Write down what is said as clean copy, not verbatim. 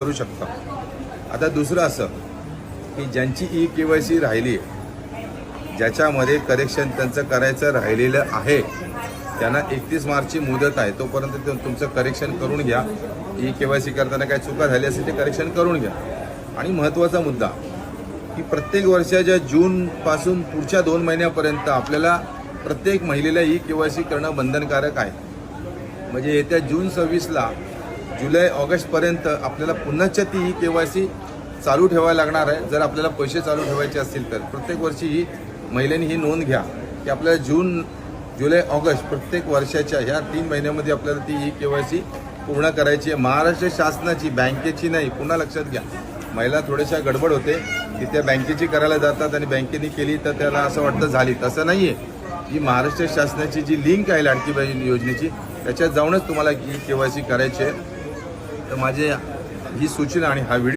करू शकता। आता दुसरं असं की ज्यांची KYC राहिली आहे, ज्याच्यामध्ये करेक्शन त्यांचं करायचं राहिलेलं आहे, त्यांना 31 मार्चची मुदत आहे, तोपर्यंत तुमचं करेक्शन करून घ्या। KYC करताना काय चुका झाली असेल ते करेक्शन करून घ्या। आणि महत्त्वाचा मुद्दा की प्रत्येक वर्षाच्या जूनपासून पुढच्या 2 महिन्यापर्यंत आपल्याला प्रत्येक महिलेला KYC करणं बंधनकारक आहे। म्हणजे येत्या जून 26ला जुलै ऑगस्टपर्यंत आपल्याला पुन्हाच्या ती KYC चालू ठेवायला लागणार आहे। जर आपल्याला पैसे चालू ठेवायचे असतील तर प्रत्येक वर्षी महिलांनी ही नोंद घ्या की आपल्याला जून जुलै ऑगस्ट प्रत्येक वर्षाच्या ह्या 3 महिन्यामध्ये आपल्याला ती KYC पूर्ण करायची आहे। महाराष्ट्र शासनाची, बँकेची नाही। पुन्हा लक्षात घ्या, महिला थोड्याशा गडबड होते की त्या बँकेची करायला जातात आणि बँकेने केली तर त्याला असं वाटतं झाली, तसं नाही आहे। ही महाराष्ट्र शासनाची जी लिंक आहे लाडकी बहीण योजनेची, त्याच्यात जाऊनच तुम्हाला KYC करायची आहे। तर माझे ही सूचना आणि हा व्हिडिओ